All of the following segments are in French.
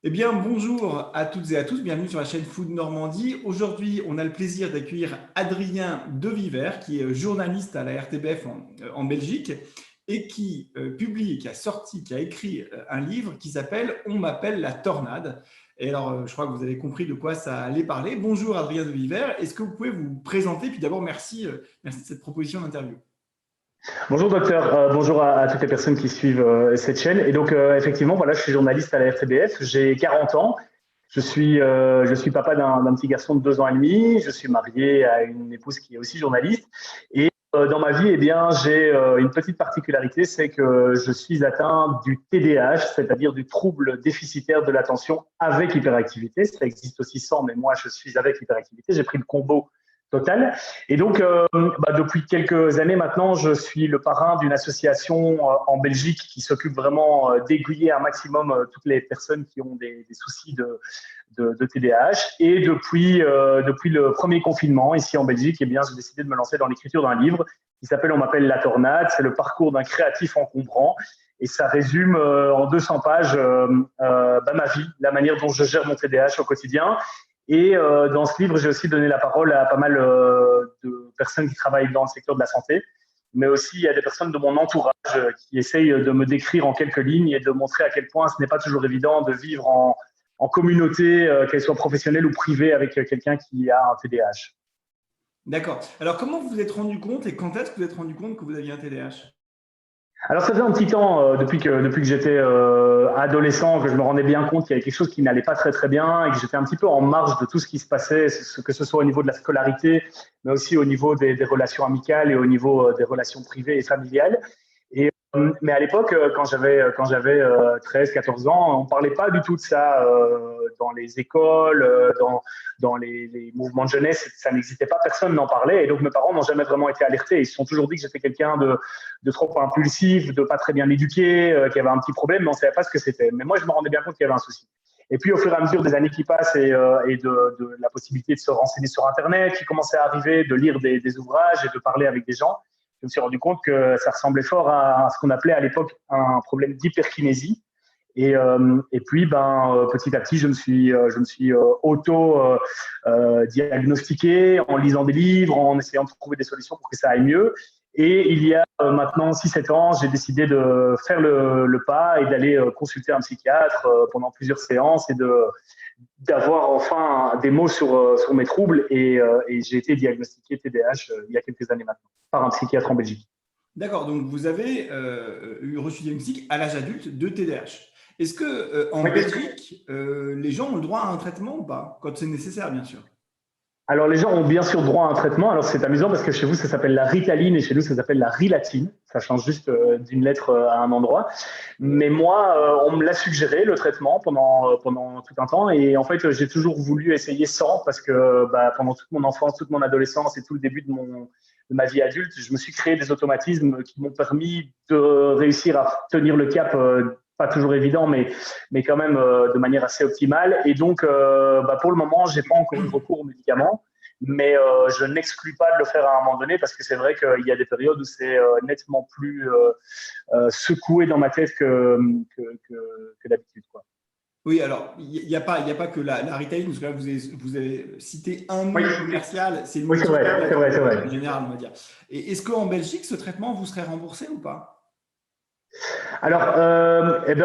Eh bien, bonjour à toutes et à tous, bienvenue sur la chaîne Food Normandie. Aujourd'hui, on a le plaisir d'accueillir Adrien Deviver, qui est journaliste à la RTBF en Belgique et qui publie, qui a écrit un livre qui s'appelle « On m'appelle la tornade ». Et alors, je crois que vous avez compris de quoi ça allait parler. Bonjour Adrien Deviver, est-ce que vous pouvez vous présenter? Puis d'abord, merci de cette proposition d'interview. Bonjour docteur, bonjour à toutes les personnes qui suivent cette chaîne. Et donc effectivement, voilà, je suis journaliste à la RTBF, j'ai 40 ans, je suis papa d'un petit garçon de 2 ans et demi, je suis marié à une épouse qui est aussi journaliste. Et dans ma vie, eh bien, j'ai une petite particularité, c'est que je suis atteint du TDAH, c'est-à-dire du trouble déficitaire de l'attention avec hyperactivité. Ça existe aussi sans, mais moi je suis avec hyperactivité, j'ai pris le combo total. Et donc, depuis quelques années maintenant, je suis le parrain d'une association en Belgique qui s'occupe vraiment d'aiguiller un maximum toutes les personnes qui ont des soucis de TDAH. Et depuis le premier confinement ici en Belgique, eh bien, j'ai décidé de me lancer dans l'écriture d'un livre qui s'appelle On m'appelle la tornade. C'est le parcours d'un créatif encombrant. Et ça résume en 200 pages ma vie, la manière dont je gère mon TDAH au quotidien. Et dans ce livre, j'ai aussi donné la parole à pas mal de personnes qui travaillent dans le secteur de la santé, mais aussi à des personnes de mon entourage qui essayent de me décrire en quelques lignes et de montrer à quel point ce n'est pas toujours évident de vivre en communauté, qu'elle soit professionnelle ou privée, avec quelqu'un qui a un TDAH. D'accord. Alors, comment vous vous êtes rendu compte et quand est-ce que vous vous êtes rendu compte que vous aviez un TDAH? Alors ça fait un petit temps, depuis que j'étais adolescent, que je me rendais bien compte qu'il y avait quelque chose qui n'allait pas très très bien et que j'étais un petit peu en marge de tout ce qui se passait, que ce soit au niveau de la scolarité, mais aussi au niveau des relations amicales et au niveau des relations privées et familiales. Et, mais à l'époque, quand j'avais 13-14 ans, on parlait pas du tout de ça dans les écoles, dans les mouvements de jeunesse, ça n'existait pas, personne n'en parlait. Et donc mes parents n'ont jamais vraiment été alertés. Ils se sont toujours dit que j'étais quelqu'un de trop impulsif, de pas très bien éduqué, qui avait un petit problème, mais on savait pas ce que c'était. Mais moi, je me rendais bien compte qu'il y avait un souci. Et puis, au fur et à mesure des années qui passent et de la possibilité de se renseigner sur Internet, qui commençait à arriver, de lire des ouvrages et de parler avec des gens, je me suis rendu compte que ça ressemblait fort à ce qu'on appelait à l'époque un problème d'hyperkinésie. Et puis, petit à petit, je me suis auto-diagnostiqué en lisant des livres, en essayant de trouver des solutions pour que ça aille mieux. Et il y a maintenant 6-7 ans, j'ai décidé de faire le pas et d'aller consulter un psychiatre pendant plusieurs séances et d'avoir enfin des mots sur mes troubles. Et j'ai été diagnostiqué TDAH il y a quelques années maintenant par un psychiatre en Belgique. D'accord, donc vous avez reçu des diagnostic à l'âge adulte de TDAH. Est-ce que en Oui. Belgique, les gens ont le droit à un traitement ou pas? Quand c'est nécessaire, bien sûr. Alors, les gens ont bien sûr droit à un traitement. Alors, c'est amusant parce que chez vous, ça s'appelle la Ritaline et chez nous, ça s'appelle la Rilatine. Ça change juste d'une lettre à un endroit. Mais moi, on me l'a suggéré, le traitement, pendant tout un temps. Et en fait, j'ai toujours voulu essayer sans parce que pendant toute mon enfance, toute mon adolescence et tout le début de ma vie adulte, je me suis créé des automatismes qui m'ont permis de réussir à tenir le cap, pas toujours évident, mais quand même de manière assez optimale. Et donc, pour le moment, j'ai pas encore eu recours aux médicaments, mais je n'exclus pas de le faire à un moment donné parce que c'est vrai qu'il y a des périodes où c'est nettement plus secoué dans ma tête que d'habitude, quoi. Oui, alors, il y a pas que la Ritaline, parce que là, vous avez cité un Oui, nom commercial, c'est le oui, c'est vrai, c'est vrai, c'est multivitamin vrai. en général, on va dire. Et est-ce qu'en Belgique, ce traitement vous serait remboursé ou pas? Alors,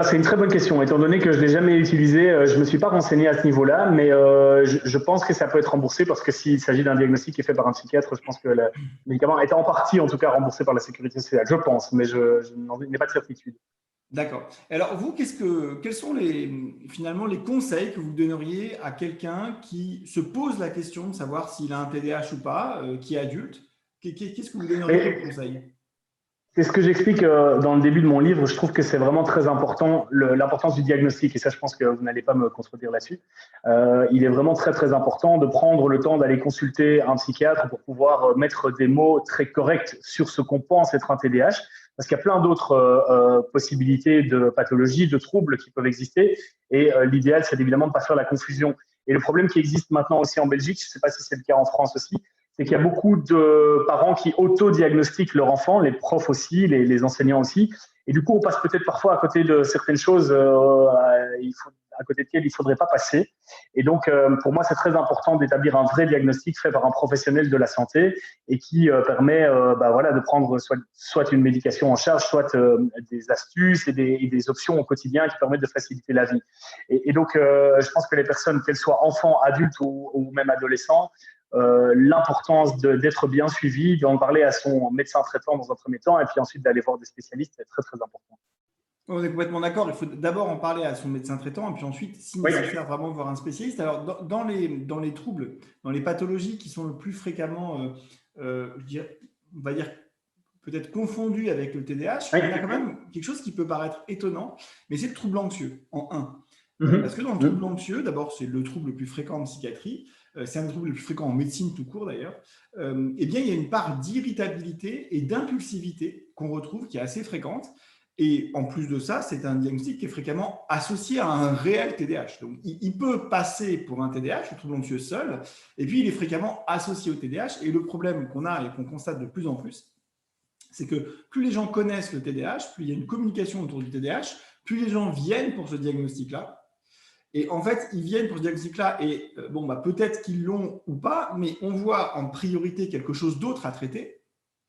c'est une très bonne question. Étant donné que je ne l'ai jamais utilisé, je ne me suis pas renseigné à ce niveau-là, mais je pense que ça peut être remboursé parce que s'il s'agit d'un diagnostic qui est fait par un psychiatre, je pense que le médicament est en partie, en tout cas, remboursé par la sécurité sociale. Je pense, mais je n'en ai pas de certitude. D'accord. Alors, vous, quels sont finalement les conseils que vous donneriez à quelqu'un qui se pose la question de savoir s'il a un TDAH ou pas, qui est adulte? Qu'est-ce que vous donneriez comme Mais conseil? c'est ce que j'explique dans le début de mon livre. Je trouve que c'est vraiment très important, l'importance du diagnostic. Et ça, je pense que vous n'allez pas me contredire là-dessus. Il est vraiment très, très important de prendre le temps d'aller consulter un psychiatre pour pouvoir mettre des mots très corrects sur ce qu'on pense être un TDAH. Parce qu'il y a plein d'autres possibilités de pathologies, de troubles qui peuvent exister. Et l'idéal, c'est évidemment de ne pas faire la confusion. Et le problème qui existe maintenant aussi en Belgique, je ne sais pas si c'est le cas en France aussi, c'est qu'il y a beaucoup de parents qui auto-diagnostiquent leur enfant, les profs aussi, les enseignants aussi. Et du coup, on passe peut-être parfois à côté de certaines choses. Il faut côté de qui il ne faudrait pas passer. Et donc, pour moi, c'est très important d'établir un vrai diagnostic fait par un professionnel de la santé et qui permet de prendre soit une médication en charge, soit des astuces et des options au quotidien qui permettent de faciliter la vie. Et donc, je pense que les personnes, qu'elles soient enfants, adultes ou même adolescents, l'importance d'être bien suivi, d'en parler à son médecin traitant dans un premier temps et puis ensuite d'aller voir des spécialistes, c'est très, très important. On est complètement d'accord. Il faut d'abord en parler à son médecin traitant et puis ensuite, si nécessaire, vraiment voir un spécialiste. Alors, dans les troubles, dans les pathologies qui sont le plus fréquemment, on va dire, peut-être confondues avec le TDAH, il y a quand même quelque chose qui peut paraître étonnant, mais c'est le trouble anxieux en un. Parce que dans le trouble anxieux, d'abord, c'est le trouble le plus fréquent en psychiatrie, c'est un trouble le plus fréquent en médecine tout court d'ailleurs, eh bien, il y a une part d'irritabilité et d'impulsivité qu'on retrouve qui est assez fréquente. Et en plus de ça, c'est un diagnostic qui est fréquemment associé à un réel TDAH. Donc, il peut passer pour un TDAH, le trouble anxieux seul, et puis il est fréquemment associé au TDAH. Et le problème qu'on a et qu'on constate de plus en plus, c'est que plus les gens connaissent le TDAH, plus il y a une communication autour du TDAH, plus les gens viennent pour ce diagnostic-là. Et en fait, ils viennent pour ce diagnostic-là et peut-être qu'ils l'ont ou pas, mais on voit en priorité quelque chose d'autre à traiter.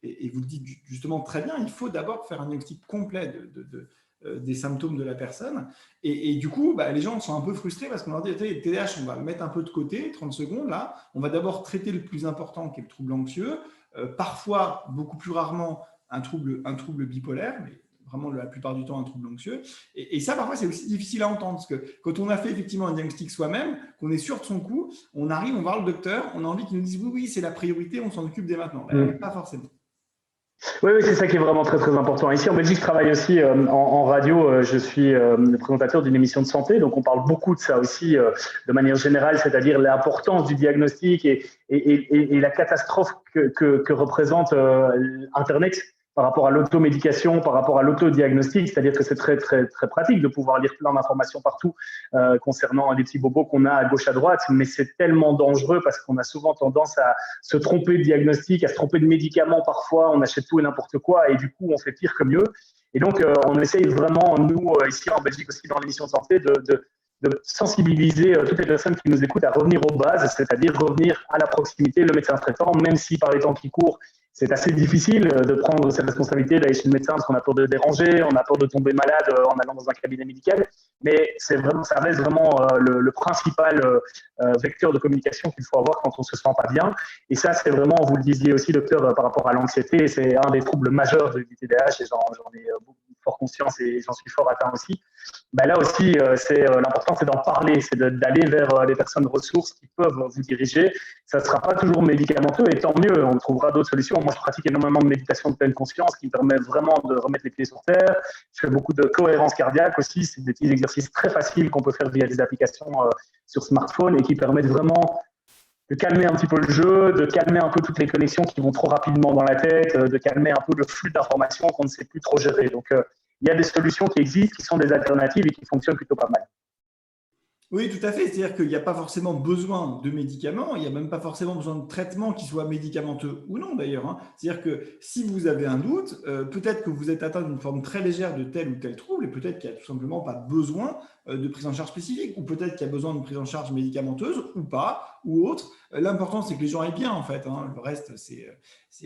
Et vous le dites justement très bien, il faut d'abord faire un diagnostic complet des symptômes de la personne. Et du coup, les gens sont un peu frustrés parce qu'on leur dit, le TDAH, on va le mettre un peu de côté, 30 secondes, là. On va d'abord traiter le plus important qui est le trouble anxieux. Parfois, beaucoup plus rarement, un trouble bipolaire, mais vraiment la plupart du temps un trouble anxieux. Et ça, parfois, c'est aussi difficile à entendre parce que quand on a fait effectivement un diagnostic soi-même, qu'on est sûr de son coup, on arrive, on voit le docteur, on a envie qu'il nous dise oui, c'est la priorité, on s'en occupe dès maintenant. Pas forcément. Oui, c'est ça qui est vraiment très, très important. Ici, en Belgique, je travaille aussi en radio. Je suis le présentateur d'une émission de santé. Donc, on parle beaucoup de ça aussi de manière générale, c'est-à-dire l'importance du diagnostic et la catastrophe que représente Internet par rapport à l'automédication, par rapport à l'autodiagnostic, c'est-à-dire que c'est très, très, très pratique de pouvoir lire plein d'informations partout concernant des petits bobos qu'on a à gauche, à droite, mais c'est tellement dangereux parce qu'on a souvent tendance à se tromper de diagnostic, à se tromper de médicaments parfois, on achète tout et n'importe quoi et du coup, on fait pire que mieux. Et donc, on essaye vraiment, nous, ici en Belgique aussi, dans l'émission de santé, de sensibiliser toutes les personnes qui nous écoutent à revenir aux bases, c'est-à-dire revenir à la proximité, le médecin traitant, même si par les temps qui courent, c'est assez difficile de prendre cette responsabilité d'aller chez le médecin parce qu'on a peur de déranger, on a peur de tomber malade en allant dans un cabinet médical. Mais ça reste vraiment le principal vecteur de communication qu'il faut avoir quand on ne se sent pas bien. Et ça, c'est vraiment, vous le disiez aussi, docteur, par rapport à l'anxiété, c'est un des troubles majeurs du TDAH et j'en ai fort conscience et j'en suis fort atteint aussi. Là aussi, l'important, c'est d'en parler, c'est d'aller vers les personnes ressources qui peuvent vous diriger. Ça ne sera pas toujours médicamenteux et tant mieux, on trouvera d'autres solutions. Moi, je pratique énormément de méditation de pleine conscience qui me permet vraiment de remettre les pieds sur terre. Je fais beaucoup de cohérence cardiaque aussi. C'est des petits exercices très faciles qu'on peut faire via des applications sur smartphone et qui permettent vraiment de calmer un petit peu le jeu, de calmer un peu toutes les connexions qui vont trop rapidement dans la tête, de calmer un peu le flux d'informations qu'on ne sait plus trop gérer. Donc, il y a des solutions qui existent, qui sont des alternatives et qui fonctionnent plutôt pas mal. Oui, tout à fait. C'est-à-dire qu'il n'y a pas forcément besoin de médicaments, il n'y a même pas forcément besoin de traitement qui soit médicamenteux ou non d'ailleurs. C'est-à-dire que si vous avez un doute, peut-être que vous êtes atteint d'une forme très légère de tel ou tel trouble et peut-être qu'il n'y a tout simplement pas besoin de prise en charge spécifique ou peut-être qu'il y a besoin d'une prise en charge médicamenteuse ou pas, ou autre. L'important, c'est que les gens aillent bien en fait. Le reste,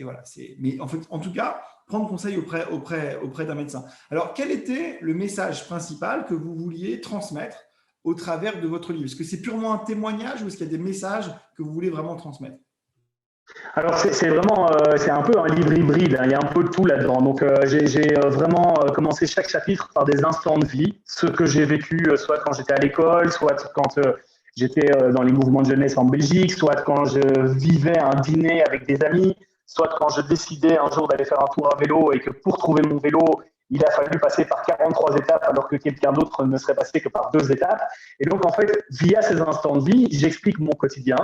voilà. Mais en fait, en tout cas, prendre conseil auprès d'un médecin. Alors, quel était le message principal que vous vouliez transmettre au travers de votre livre? Est-ce que c'est purement un témoignage ou est-ce qu'il y a des messages que vous voulez vraiment transmettre? Alors, c'est vraiment, c'est un peu un livre hybride, il y a un peu de tout là-dedans. Donc, j'ai vraiment commencé chaque chapitre par des instants de vie, ce que j'ai vécu soit quand j'étais à l'école, soit quand j'étais dans les mouvements de jeunesse en Belgique, soit quand je vivais un dîner avec des amis, soit quand je décidais un jour d'aller faire un tour à vélo et que pour trouver mon vélo, il a fallu passer par 43 étapes alors que quelqu'un d'autre ne serait passé que par 2 étapes. Et donc, en fait, via ces instants de vie, j'explique mon quotidien.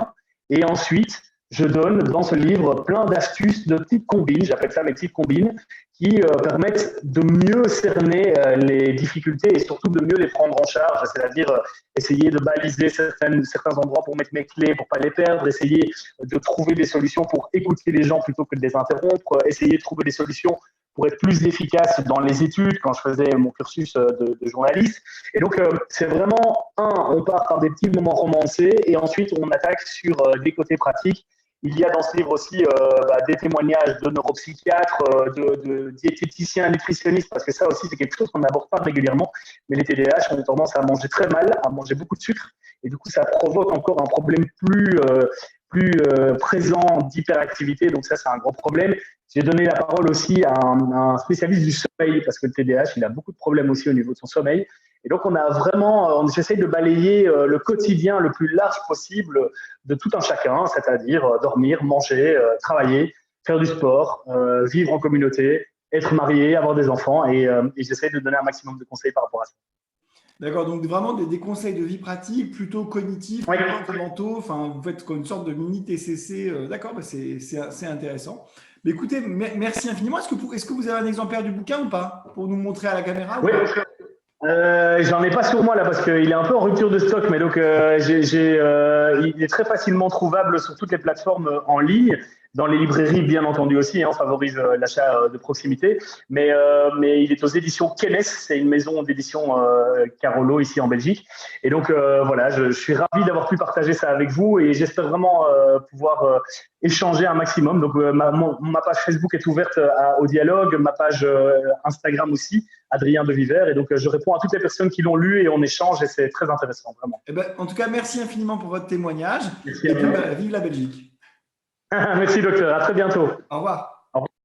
Et ensuite, je donne dans ce livre plein d'astuces, de petites combines, j'appelle ça mes petites combines, qui permettent de mieux cerner les difficultés et surtout de mieux les prendre en charge, c'est-à-dire essayer de baliser certains endroits pour mettre mes clés, pour ne pas les perdre, essayer de trouver des solutions pour écouter les gens plutôt que de les interrompre, essayer de trouver des solutions pour être plus efficace dans les études quand je faisais mon cursus de journaliste. Et donc, c'est vraiment, on part par des petits moments romancés et ensuite on attaque sur des côtés pratiques. Il y a dans ce livre aussi des témoignages de neuropsychiatres, de diététiciens, nutritionnistes, parce que ça aussi, c'est quelque chose qu'on n'aborde pas régulièrement. Mais les TDAH ont tendance à manger très mal, à manger beaucoup de sucre. Et du coup, ça provoque encore un problème plus présent d'hyperactivité. Donc ça, c'est un gros problème. J'ai donné la parole aussi à un spécialiste du sommeil, parce que le TDAH, il a beaucoup de problèmes aussi au niveau de son sommeil. Et donc, j'essaye de balayer le quotidien le plus large possible de tout un chacun, c'est-à-dire dormir, manger, travailler, faire du sport, vivre en communauté, être marié, avoir des enfants. Et j'essaie de donner un maximum de conseils par rapport à ça. D'accord, donc vraiment des conseils de vie pratique, plutôt cognitifs, Oui. mentaux. Enfin, vous faites comme une sorte de mini TCC. D'accord, c'est intéressant. Mais écoutez, merci infiniment. Est-ce que vous avez un exemplaire du bouquin ou pas pour nous montrer à la caméra? Oui. J'en ai pas sur moi là parce qu'il est un peu en rupture de stock, mais donc il est très facilement trouvable sur toutes les plateformes en ligne, dans les librairies bien entendu aussi, on favorise l'achat de proximité, mais il est aux éditions Kenes, c'est une maison d'édition Carolo ici en Belgique, et donc voilà, je suis ravi d'avoir pu partager ça avec vous et j'espère vraiment pouvoir échanger un maximum. Donc ma page Facebook est ouverte au dialogue, ma page Instagram aussi, Adrien de Viver, et donc je réponds à toutes les personnes qui l'ont lu et on échange et c'est très intéressant, vraiment. Eh ben, en tout cas, merci infiniment pour votre témoignage. Merci Et à vous. vive la Belgique. Merci docteur, à très bientôt. Au revoir.